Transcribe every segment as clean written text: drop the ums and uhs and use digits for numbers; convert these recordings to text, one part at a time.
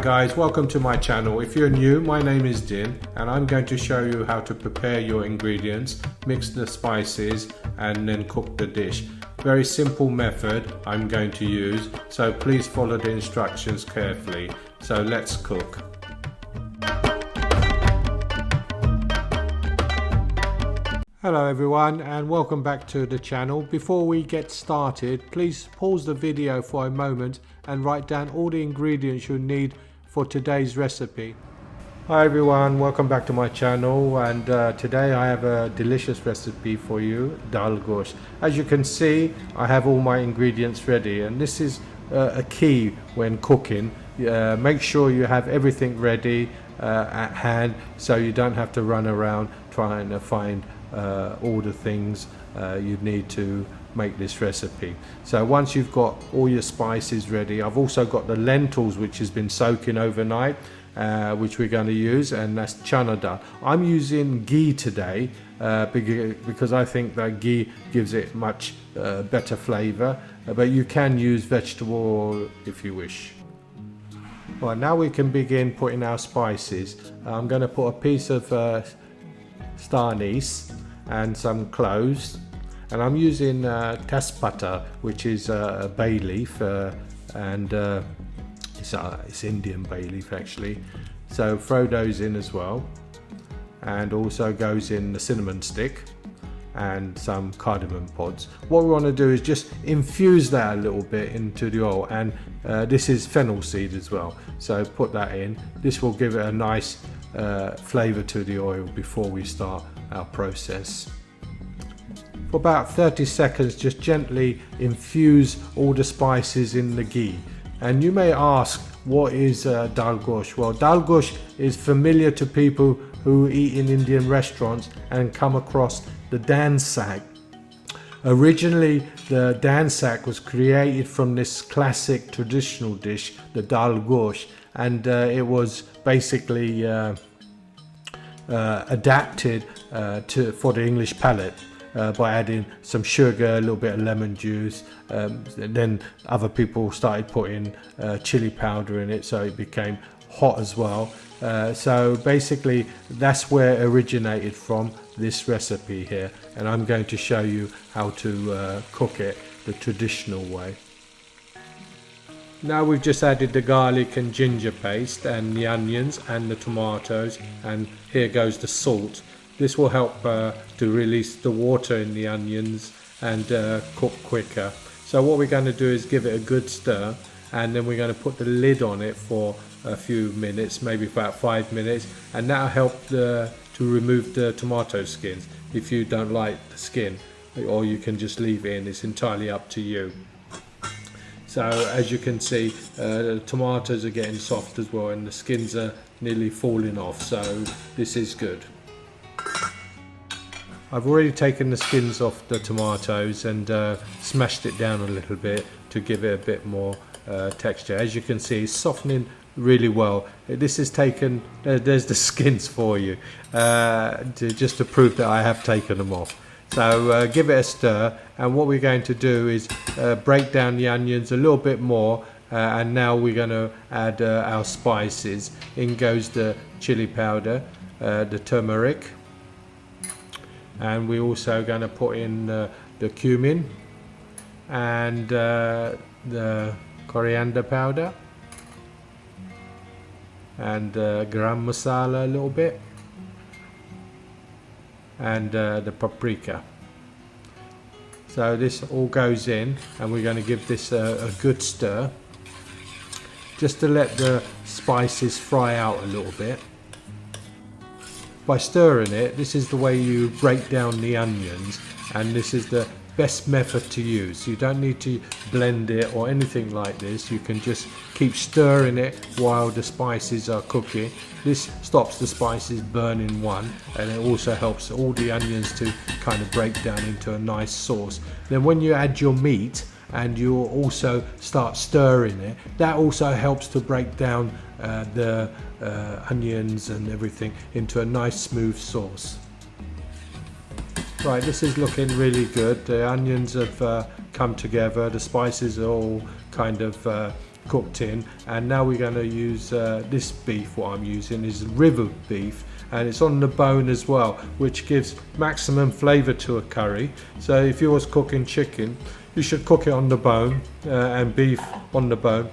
Guys, welcome to my channel. If you're new, my name is Din and I'm going to show you how to prepare your ingredients, mix the spices and then cook the dish. Very simple method I'm going to use, so please follow the instructions carefully. So let's cook. Hello everyone and welcome back to the channel. Before we get started, please pause the video for a moment and write down all the ingredients you need for today's recipe. Hi everyone, welcome back to my channel, and today I have a delicious recipe for you, Dal Gosht. As you can see, I have all my ingredients ready, and this is a key when cooking. Make sure you have everything ready at hand so you don't have to run around trying to find all the things you need to make this recipe. So once you've got all your spices ready, I've also got the lentils which has been soaking overnight, which we're going to use, and that's Channa Dal. I'm using ghee today because I think that ghee gives it much better flavor, but you can use vegetable oil if you wish. Right, now we can begin putting our spices. I'm going to put a piece of anise and some cloves, and I'm using tespata, which is a bay leaf, and it's Indian bay leaf actually. So throw those in as well, and also goes in the cinnamon stick and some cardamom pods. What we want to do is just infuse that a little bit into the oil, and this is fennel seed as well, so put that in. This will give it a nice flavor to the oil before we start our process. For about 30 seconds, just gently infuse all the spices in the ghee. And you may ask, what is Dal Gosht? Well, Dal Gosht is familiar to people who eat in Indian restaurants and come across the dan sak. Originally, the dan sak was created from this classic traditional dish, the Dal Gosht, and it was basically adapted for the English palate by adding some sugar, a little bit of lemon juice, then other people started putting chili powder in it, so it became hot as well. So basically that's where it originated from, this recipe here, and I'm going to show you how to cook it the traditional way. Now we've just added the garlic and ginger paste and the onions and the tomatoes, and here goes the salt. This will help to release the water in the onions and cook quicker. So what we're going to do is give it a good stir, and then we're going to put the lid on it for a few minutes, maybe about 5 minutes, and that'll help to remove the tomato skins if you don't like the skin, or you can just leave it in. It's entirely up to you. So as you can see, the tomatoes are getting soft as well, and the skins are nearly falling off, so this is good. I've already taken the skins off the tomatoes and smashed it down a little bit to give it a bit more texture. As you can see, it's softening really well. This is taken, there's the skins for you, just to prove that I have taken them off. So give it a stir, and what we're going to do is break down the onions a little bit more, and now we're going to add our spices. In goes the chili powder, the turmeric, and we're also going to put in the cumin and the coriander powder and garam masala a little bit, and the paprika. So this all goes in, and we're going to give this a good stir just to let the spices fry out a little bit. By stirring it, this is the way you break down the onions, and this is the best method to use. You don't need to blend it or anything like this. You can just keep stirring it while the spices are cooking. This stops the spices burning, one, and it also helps all the onions to kind of break down into a nice sauce. Then when you add your meat and you also start stirring it, that also helps to break down the onions and everything into a nice smooth sauce. Right, this is looking really good. The onions have come together, the spices are all kind of cooked in, and now we're going to use this beef. What I'm using is river beef, and it's on the bone as well, which gives maximum flavour to a curry. So if you was cooking chicken, you should cook it on the bone, and beef on the bone,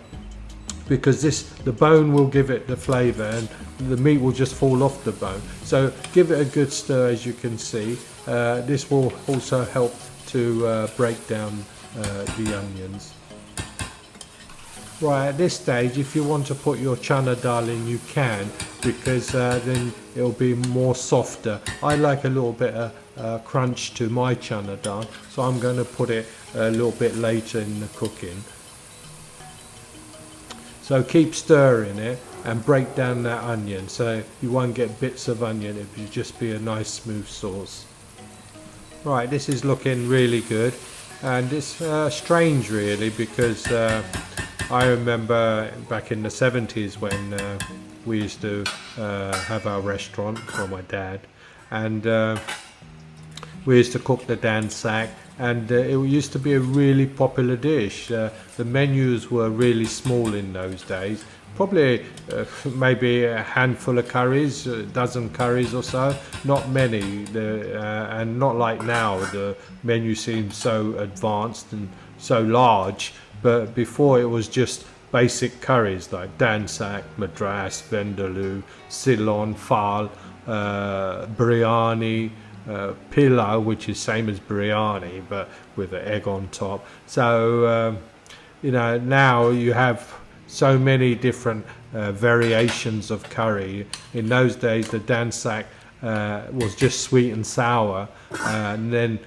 because the bone will give it the flavour and the meat will just fall off the bone. So give it a good stir. As you can see, this will also help to break down the onions. Right, at this stage, if you want to put your chana dal in, you can, because then it'll be more softer. I like a little bit of crunch to my chana dal, so I'm going to put it a little bit later in the cooking. So keep stirring it and break down that onion, so you won't get bits of onion. It will just be a nice smooth sauce. Right, this is looking really good, and it's strange really, because I remember back in the 70s when we used to have our restaurant for my dad, and we used to cook the dansak, and it used to be a really popular dish. The menus were really small in those days, probably maybe a handful of curries, a dozen curries or so, not many, and not like now. The menu seems so advanced and so large. But before, it was just basic curries like dansak, madras, vindaloo, ceylon, fal, biryani, pilau, which is same as biryani but with an egg on top. So now you have so many different variations of curry. In those days, the dansak was just sweet and sour, and then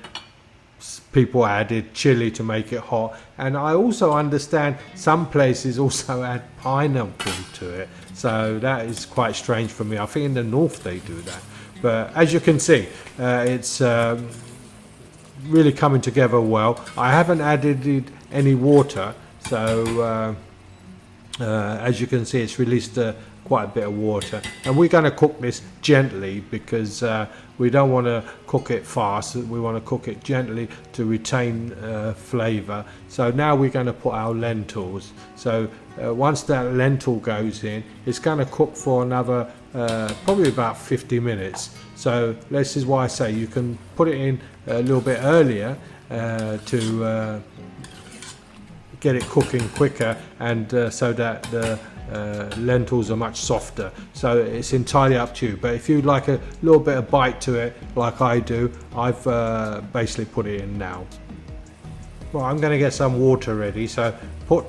people added chili to make it hot, and I also understand some places also add pineapple to it, so that is quite strange for me. I think in the north they do that, but as you can see, it's really coming together well. I haven't added any water, so as you can see, it's released quite a bit of water, and we're going to cook this gently, because we don't want to cook it fast. We want to cook it gently to retain flavour. So now we're going to put our lentils. So once that lentil goes in, it's going to cook for another probably about 50 minutes. So this is why I say you can put it in a little bit earlier to get it cooking quicker, and so that the lentils are much softer. So it's entirely up to you, but if you'd like a little bit of bite to it like I do, I've basically put it in now. Well, I'm going to get some water ready, so put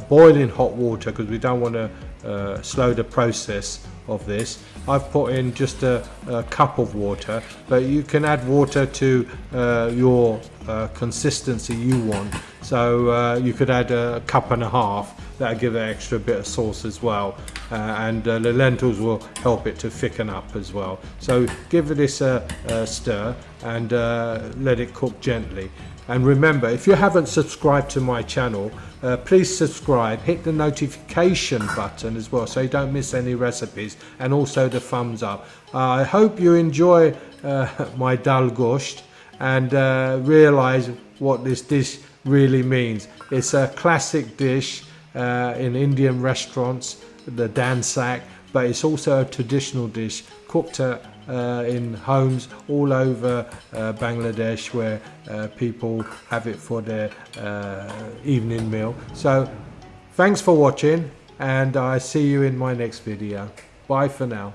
boiling hot water, because we don't want to slow the process of this. I've put in just a cup of water, but you can add water to your consistency you want. So you could add a cup and a half. That'll give it an extra bit of sauce as well, and the lentils will help it to thicken up as well. So give this a stir and let it cook gently. And remember, if you haven't subscribed to my channel, please subscribe, hit the notification button as well, so you don't miss any recipes, and also the thumbs up. I hope you enjoy my Dal Gosht and realize what this dish really means. It's a classic dish in Indian restaurants, the dansak, but it's also a traditional dish cooked in homes all over Bangladesh, where people have it for their evening meal. So thanks for watching, and I see you in my next video. Bye for now.